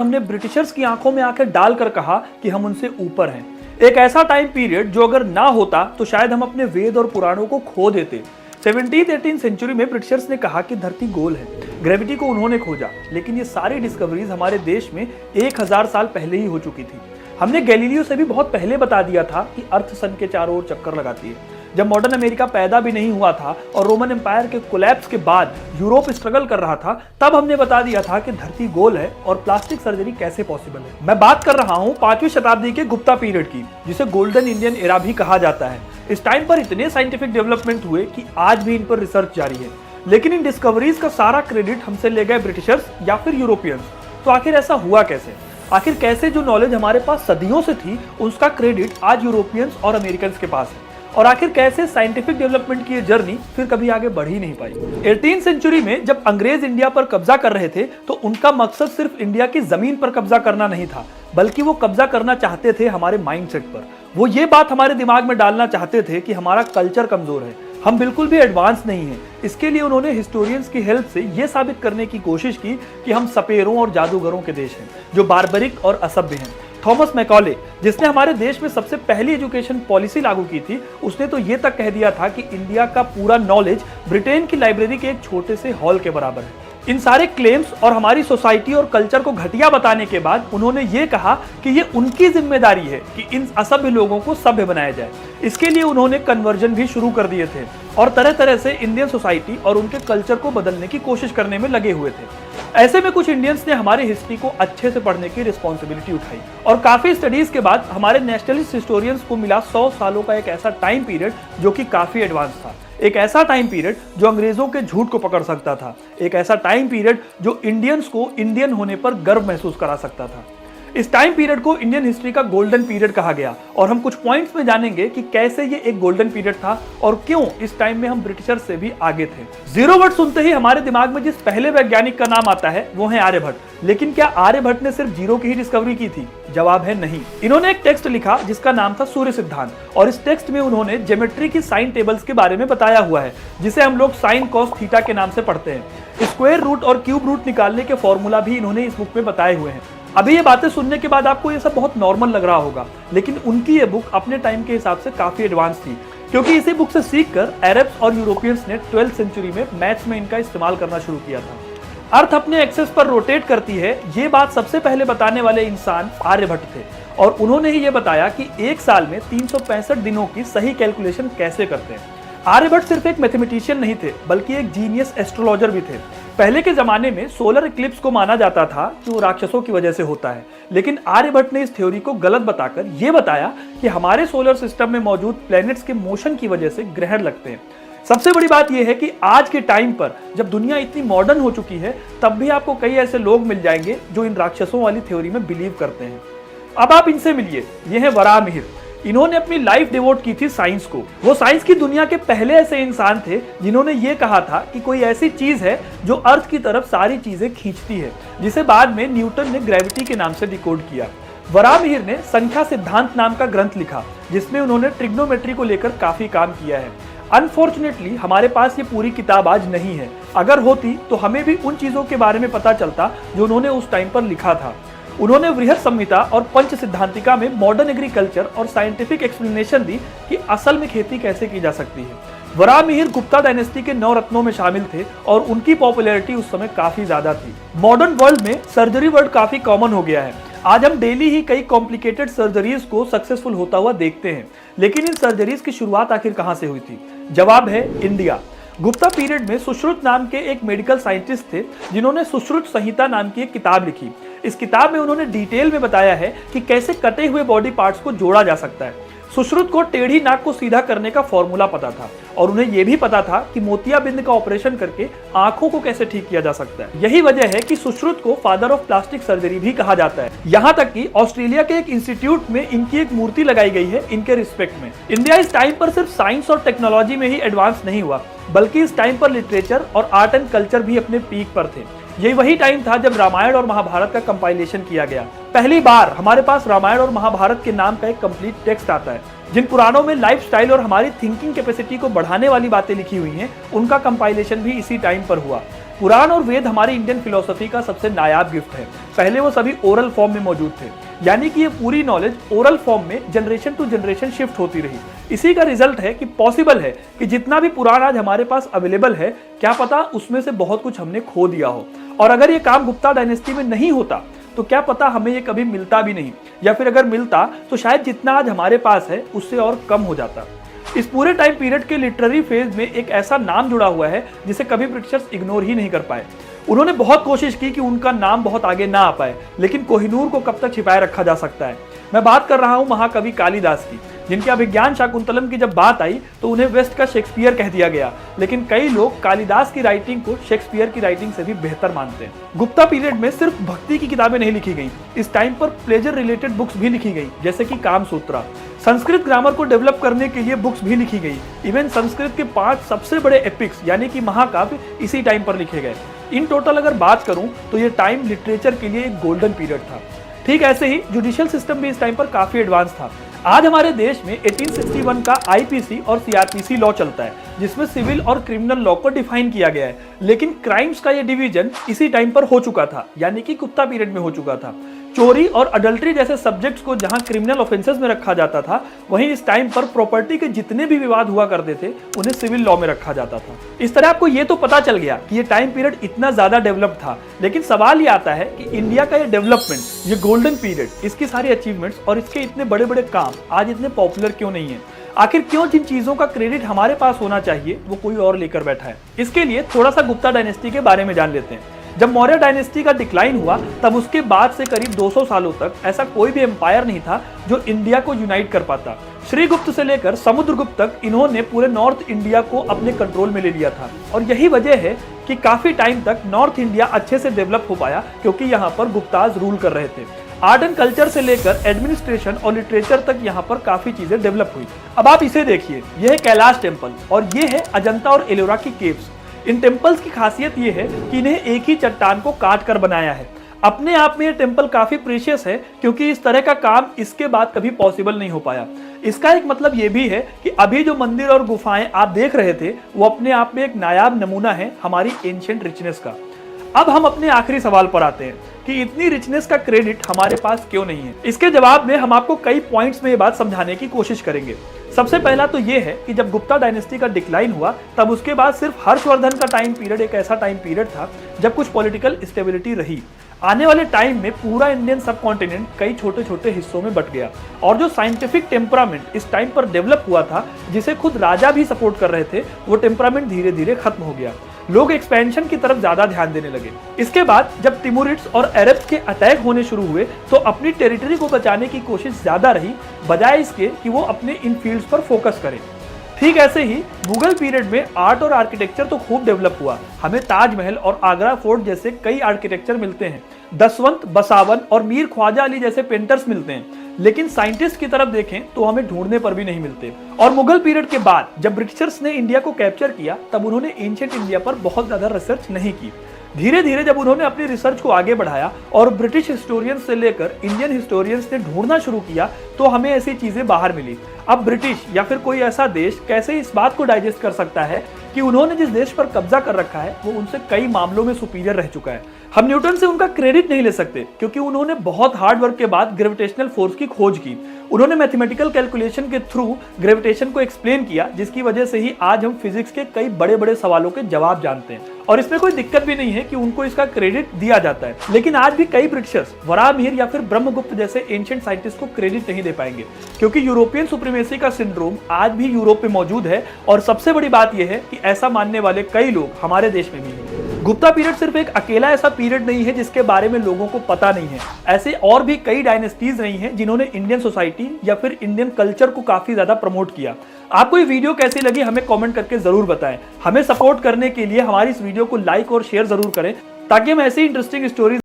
हमने ब्रिटिशर्स की आंखों में आंखें डालकर कहा कि हम उनसे ऊपर हैं। एक ऐसा टाइम पीरियड जो अगर ना होता तो शायद हम अपने वेद और पुराणों को खो देते। 17th-18th सेंचुरी में ब्रिटिशर्स ने कहा कि धरती गोल है। ग्रेविटी को उन्होंने खोजा, लेकिन ये सारी डिस्कवरीज हमारे देश में 1000 साल पहले ही हो चुकी थी। हमने गैलीलियो से भी बहुत पहले बता दिया था कि अर्थ सन के चारों ओर चक्कर लगाती है। जब मॉडर्न अमेरिका पैदा भी नहीं हुआ था और रोमन एम्पायर के कोलैप्स के बाद यूरोप स्ट्रगल कर रहा था, तब हमने बता दिया था कि धरती गोल है और प्लास्टिक सर्जरी कैसे पॉसिबल है। मैं बात कर रहा हूँ 5वीं शताब्दी के गुप्ता पीरियड की, जिसे गोल्डन इंडियन एरा भी कहा जाता है। इस टाइम पर इतने साइंटिफिक डेवलपमेंट हुए कि आज भी इन पर रिसर्च जारी है, लेकिन इन डिस्कवरीज का सारा क्रेडिट हमसे ले गए ब्रिटिशर्स या फिर यूरोपियंस। तो आखिर ऐसा हुआ कैसे? आखिर कैसे जो नॉलेज हमारे पास सदियों से थी उसका क्रेडिट आज यूरोपियंस और अमेरिकन के पास है? और आखिर कैसे साइंटिफिक डेवलपमेंट की ये जर्नी फिर कभी आगे बढ़ ही नहीं पाई? 18th सेंचुरी में जब अंग्रेज इंडिया पर कब्जा कर रहे थे तो उनका मकसद सिर्फ इंडिया की जमीन पर कब्जा करना नहीं था, बल्कि वो कब्जा करना चाहते थे हमारे माइंडसेट पर। वो ये बात हमारे दिमाग में डालना चाहते थे कि हमारा कल्चर कमजोर है, हम बिल्कुल भी एडवांस नहीं हैं। इसके लिए उन्होंने हिस्टोरियंस की हेल्प से यह साबित करने की कोशिश की कि हम सपेरों और जादूगरों के देश हैं जो बार्बरिक और असभ्य हैं। थॉमस मैकॉले, जिसने हमारे देश में सबसे पहली एजुकेशन पॉलिसी लागू की थी, उसने तो ये तक कह दिया था कि इंडिया का पूरा नॉलेज ब्रिटेन की लाइब्रेरी के एक छोटे से हॉल के बराबर है। इन सारे क्लेम्स और हमारी सोसाइटी और कल्चर को घटिया बताने के बाद उन्होंने ये कहा कि ये उनकी जिम्मेदारी है कि इन असभ्य लोगों को सभ्य बनाया जाए। इसके लिए उन्होंने कन्वर्जन भी शुरू कर दिए थे और तरह तरह से इंडियन सोसाइटी और उनके कल्चर को बदलने की कोशिश करने में लगे हुए थे। ऐसे में कुछ इंडियंस ने हमारी हिस्ट्री को अच्छे से पढ़ने की रिस्पॉन्सिबिलिटी उठाई और काफी स्टडीज के बाद हमारे नेशनलिस्ट हिस्टोरियंस को मिला 100 सालों का एक ऐसा टाइम पीरियड जो कि काफी एडवांस था। एक ऐसा टाइम पीरियड जो अंग्रेजों के झूठ को पकड़ सकता था। एक ऐसा टाइम पीरियड जो इंडियंस को इंडियन होने पर गर्व महसूस करा सकता था। इस टाइम पीरियड को इंडियन हिस्ट्री का गोल्डन पीरियड कहा गया और हम कुछ पॉइंट्स में जानेंगे कि कैसे ये एक गोल्डन पीरियड था और क्यों इस टाइम में हम ब्रिटिशर से भी आगे थे। जीरो वर्ड सुनते ही हमारे दिमाग में जिस पहले वैज्ञानिक का नाम आता है वो है आर्यभट्ट। लेकिन क्या आर्यभट्ट ने सिर्फ जीरो की ही डिस्कवरी की थी? जवाब है नहीं। इन्होंने एक टेक्स्ट लिखा जिसका नाम था सूर्य सिद्धांत और इस टेक्स्ट में उन्होंने ज्योमेट्री की साइन टेबल्स के बारे में बताया हुआ है, जिसे हम लोग साइन कॉस थीटा के नाम से पढ़ते हैं। स्क्वायर रूट और क्यूब रूट निकालने के फॉर्मूला भी इन्होंने इस बुक में बताए हुए हैं। अभी ये बातें सुनने के बाद आपको ये सब बहुत नॉर्मल लग रहा होगा, लेकिन उनकी ये बुक अपने टाइम के हिसाब से काफी एडवांस थी, क्योंकि इसी बुक से सीखकर अरब्स और यूरोपियंस ने 12th सेंचुरी में मैथ्स में इनका इस्तेमाल करना शुरू किया था। अर्थ अपने एक्सेस पर रोटेट करती है, ये बात सबसे पहले बताने वाले इंसान आर्यभट्ट थे और उन्होंने ही ये बताया कि एक साल में 365 दिनों की सही कैलकुलेशन कैसे करते हैं। आर्यभट्ट सिर्फ एक मैथमेटिशियन नहीं थे, बल्कि एक जीनियस एस्ट्रोलॉजर भी थे। पहले के जमाने में सोलर इक्लिप्स को माना जाता था कि वो राक्षसों की वजह से होता है, लेकिन आर्यभट्ट ने इस थ्योरी को गलत बताकर ये बताया कि हमारे सोलर सिस्टम में मौजूद प्लैनेट्स के मोशन की वजह से ग्रहण लगते हैं। सबसे बड़ी बात यह है कि आज के टाइम पर जब दुनिया इतनी मॉडर्न हो चुकी है, तब भी आपको कई ऐसे लोग मिल जाएंगे जो इन राक्षसों वाली थ्योरी में बिलीव करते हैं। अब आप इनसे मिलिए, ये है वराहमिहिर। इन्होंने अपनी लाइफ डिवोट की थी साइंस को। वो साइंस की दुनिया के पहले ऐसे इंसान थे जिन्होंने ये कहा था कि कोई ऐसी चीज है जो अर्थ की तरफ सारी चीजें खींचती है, जिसे बाद में न्यूटन ने ग्रेविटी के नाम से डिकोड किया। वराहमिहिर ने संख्या सिद्धांत नाम का ग्रंथ लिखा, जिसमें उन्होंने ट्रिग्नोमेट्री को लेकर काफी काम किया है। अनफॉर्चुनेटली हमारे पास ये पूरी किताब आज नहीं है। अगर होती तो हमें भी उन चीजों के बारे में पता चलता जो उन्होंने उस टाइम पर लिखा था। उन्होंने वृहत संहिता और पंच सिद्धांतिका में मॉडर्न एग्रीकल्चर और साइंटिफिक एक्सप्लेनेशन दी कि असल में खेती कैसे की जा सकती है। वराहमिहिर गुप्ता डायनेस्टी के 9 रत्नों में शामिल थे और उनकी पॉपुलैरिटी उस समय काफी ज्यादा थी। मॉडर्न वर्ल्ड में सर्जरी वर्ड काफी कॉमन हो गया है। आज हम डेली ही कई कॉम्प्लिकेटेड सर्जरीज को सक्सेसफुल होता हुआ देखते हैं, लेकिन इन सर्जरीज की शुरुआत आखिर कहां से हुई थी? जवाब है इंडिया। गुप्ता पीरियड में सुश्रुत नाम के एक मेडिकल साइंटिस्ट थे जिन्होंने सुश्रुत संहिता नाम की एक किताब लिखी। इस किताब में उन्होंने डिटेल में बताया है कि कैसे कटे हुए बॉडी पार्ट्स को जोड़ा जा सकता है। सुश्रुत को टेढ़ी नाक को सीधा करने का फॉर्मूला पता था और उन्हें यह भी पता था कि मोतियाबिंद का ऑपरेशन करके आंखों को कैसे ठीक किया जा सकता है। यही वजह है कि सुश्रुत को फादर ऑफ प्लास्टिक सर्जरी भी कहा जाता है। यहाँ तक कि ऑस्ट्रेलिया के एक इंस्टीट्यूट में इनकी एक मूर्ति लगाई गई है इनके रिस्पेक्ट में। इंडिया इस टाइम पर सिर्फ साइंस और टेक्नोलॉजी में ही एडवांस नहीं हुआ, बल्कि इस टाइम पर लिटरेचर और आर्ट एंड कल्चर भी अपने पीक पर थे। यही वही टाइम था जब रामायण और महाभारत का कंपाइलेशन किया गया। पहली बार हमारे पास रामायण और महाभारत के नाम का एक कंप्लीट टेक्स्ट आता है। जिन पुराणों में लाइफस्टाइल और हमारी थिंकिंग कैपेसिटी को बढ़ाने वाली बातें लिखी हुई हैं, उनका कंपाइलेशन भी इसी टाइम पर हुआ। पुराण और वेद हमारी इंडियन फिलोसफी का सबसे नायाब गिफ्ट है। पहले वो सभी ओरल फॉर्म में मौजूद थे, यानी कि ये पूरी नॉलेज ओरल फॉर्म में जनरेशन टू जनरेशन शिफ्ट होती रही। इसी का रिजल्ट है कि पॉसिबल है कि जितना भी पुराण आज हमारे पास अवेलेबल है, क्या पता उसमें से बहुत कुछ हमने खो दिया हो। और अगर ये काम गुप्ता डायनेस्टी में नहीं होता तो क्या पता हमें ये कभी मिलता भी नहीं, या फिर अगर मिलता तो शायद जितना आज हमारे पास है उससे और कम हो जाता। इस पूरे टाइम पीरियड के लिटरेरी फेज में एक ऐसा नाम जुड़ा हुआ है जिसे कभी ब्रिटिशर्स इग्नोर ही नहीं कर पाए। उन्होंने बहुत कोशिश की कि उनका नाम बहुत आगे ना आ पाए, लेकिन कोहिनूर को कब तक छिपाए रखा जा सकता है। मैं बात कर रहा हूं महाकवि कालिदास की, जिनके अभिज्ञान शाकुंतलम की जब बात आई तो उन्हें वेस्ट का शेक्सपियर कह दिया गया, लेकिन कई लोग कालिदास की राइटिंग को शेक्सपियर की राइटिंग से भी बेहतर मानते हैं। गुप्ता पीरियड में सिर्फ भक्ति की किताबें नहीं लिखी गई, इस टाइम पर प्लेजर रिलेटेड बुक्स भी लिखी गई, जैसे कि कामसूत्रा। संस्कृत ग्रामर को डेवलप करने के लिए बुक्स भी लिखी गई। इवन संस्कृत के 5 सबसे बड़े एपिक्स यानी कि महाकाव्य इसी टाइम पर लिखे गए। इन टोटल अगर बात करूं तो ये टाइम लिटरेचर के लिए एक गोल्डन पीरियड था। ठीक ऐसे ही जुडिशियल सिस्टम भी इस टाइम पर काफी एडवांस था। आज हमारे देश में 1861 का आईपीसी और सीआरपीसी लॉ चलता है, जिसमें सिविल और क्रिमिनल लॉ को डिफाइन किया गया है, लेकिन क्राइम्स का ये डिवीजन इसी टाइम पर हो चुका था, यानी कि गुप्ता पीरियड में हो चुका था। चोरी और अडल्ट्री जैसे सब्जेक्ट्स को जहां क्रिमिनल ऑफेंसेस में रखा जाता था, वहीं इस टाइम पर प्रॉपर्टी के जितने भी विवाद हुआ करते थे उन्हें सिविल लॉ में रखा जाता था। इस तरह आपको ये तो पता चल गया कि ये टाइम पीरियड इतना ज्यादा डेवलप था, लेकिन सवाल ये आता है कि इंडिया का ये डेवलपमेंट, ये गोल्डन पीरियड, इसकी सारी अचीवमेंट्स और इसके इतने बड़े बड़े काम आज इतने पॉपुलर क्यों नहीं है? आखिर क्यों जिन चीजों का क्रेडिट हमारे पास होना चाहिए वो कोई और लेकर बैठा है? इसके लिए थोड़ा सा गुप्ता डायनेस्टी के बारे में जान लेते हैं। जब मौर्य डायनेस्टी का डिक्लाइन हुआ, तब उसके बाद से करीब 200 सालों तक ऐसा कोई भी एम्पायर नहीं था जो इंडिया को यूनाइट कर पाता। श्रीगुप्त से लेकर समुद्रगुप्त तक इन्होंने पूरे नॉर्थ इंडिया को अपने कंट्रोल में ले लिया था, और यही वजह है कि काफी टाइम तक नॉर्थ इंडिया अच्छे से डेवलप हो पाया, क्योंकि यहाँ पर गुप्ताज रूल कर रहे थे। आर्ट एंड कल्चर से लेकर एडमिनिस्ट्रेशन और लिटरेचर तक यहाँ पर काफी चीजें डेवलप हुई। अब आप इसे देखिए, यह है कैलाश टेम्पल और ये है अजंता और एलोरा की केव्स। इन टेम्पल्स की खासियत ये है कि इन्हें एक ही चट्टान को काट कर बनाया है। अपने आप में ये टेम्पल काफी प्रीशियस है, क्योंकि इस तरह का काम इसके बाद कभी पॉसिबल नहीं हो पाया। इसका एक मतलब ये भी है कि अभी जो मंदिर और गुफाएं आप देख रहे थे, वो अपने आप में एक नायाब नमूना है हमारी एंशिएंट रिचनेस का। अब हम अपने आखिरी सवाल पर आते हैं कि इतनी रिचनेस का क्रेडिट हमारे पास क्यों नहीं है। इसके जवाब में हम आपको कई पॉइंट्स में ये बात समझाने की कोशिश करेंगे। सबसे पहला तो ये है कि जब गुप्ता डायनेस्टी का डिक्लाइन हुआ, तब उसके बाद सिर्फ हर्षवर्धन का टाइम पीरियड एक ऐसा टाइम पीरियड था जब कुछ पॉलिटिकल स्टेबिलिटी रही। आने वाले टाइम में पूरा इंडियन सब कॉन्टिनेंट कई छोटे छोटे हिस्सों में बट गया, और जो साइंटिफिक टेम्परामेंट इस टाइम पर डेवलप हुआ था, जिसे खुद राजा भी सपोर्ट कर रहे थे, वो टेम्परामेंट धीरे धीरे खत्म हो गया। लोग एक्सपेंशन की तरफ ज्यादा ध्यान देने लगे। इसके बाद जब तिमुरिड्स और अरब्स के अटैक होने शुरू हुए, तो अपनी टेरिटरी को बचाने की कोशिश ज्यादा रही, बजाय इसके कि वो अपने इन फील्ड्स पर फोकस करें। ठीक ऐसे ही मुगल पीरियड में आर्ट और आर्किटेक्चर तो खूब डेवलप हुआ। हमें ताजमहल और आगरा फोर्ट जैसे कई आर्किटेक्चर मिलते हैं, दसवंत, बसावन और मीर ख्वाजा अली जैसे पेंटर्स मिलते हैं, लेकिन साइंटिस्ट की तरफ देखें तो हमें ढूंढने पर भी नहीं मिलते। और मुगल पीरियड के बाद जब ब्रिटिशर्स ने इंडिया को कैप्चर किया, तब उन्होंने एंशिएंट इंडिया पर बहुत ज्यादा रिसर्च नहीं की। धीरे धीरे जब उन्होंने अपनी रिसर्च को आगे बढ़ाया और ब्रिटिश हिस्टोरियंस से लेकर इंडियन हिस्टोरियंस ने ढूंढना शुरू किया, तो हमें ऐसी चीजें बाहर मिली। अब ब्रिटिश या फिर कोई ऐसा देश कैसे इस बात को डाइजेस्ट कर सकता है कि उन्होंने जिस देश पर कब्जा कर रखा है वो उनसे कई मामलों में सुपीरियर रह चुका है। हम न्यूटन से उनका क्रेडिट नहीं ले सकते, क्योंकि उन्होंने बहुत हार्ड वर्क के बाद ग्रेविटेशनल फोर्स की खोज की। उन्होंने मैथमेटिकल कैलकुलेशन के थ्रू ग्रेविटेशन को एक्सप्लेन किया, जिसकी वजह से ही आज हम फिजिक्स के कई बड़े बड़े सवालों के जवाब जानते हैं, और इसमें कोई दिक्कत भी नहीं है कि उनको इसका क्रेडिट दिया जाता है। लेकिन आज भी कई ब्रिटिशर्स वराहमिहिर या फिर ब्रह्मगुप्त जैसे एंशिएंट साइंटिस्ट को क्रेडिट नहीं दे पाएंगे, क्योंकि यूरोपियन सुप्रीमेसी का सिंड्रोम आज भी यूरोप में मौजूद है। और सबसे बड़ी बात यह है कि ऐसा मानने वाले कई लोग हमारे देश में भी हैं। गुप्ता पीरियड सिर्फ एक अकेला ऐसा पीरियड नहीं है जिसके बारे में लोगों को पता नहीं है। ऐसे और भी कई डायनेस्टीज रही हैं जिन्होंने इंडियन सोसाइटी या फिर इंडियन कल्चर को काफी ज्यादा प्रमोट किया। आपको ये वीडियो कैसी लगी हमें कमेंट करके जरूर बताएं। हमें सपोर्ट करने के लिए हमारी इस वीडियो को लाइक और शेयर जरूर करें, ताकि हम ऐसी इंटरेस्टिंग स्टोरीज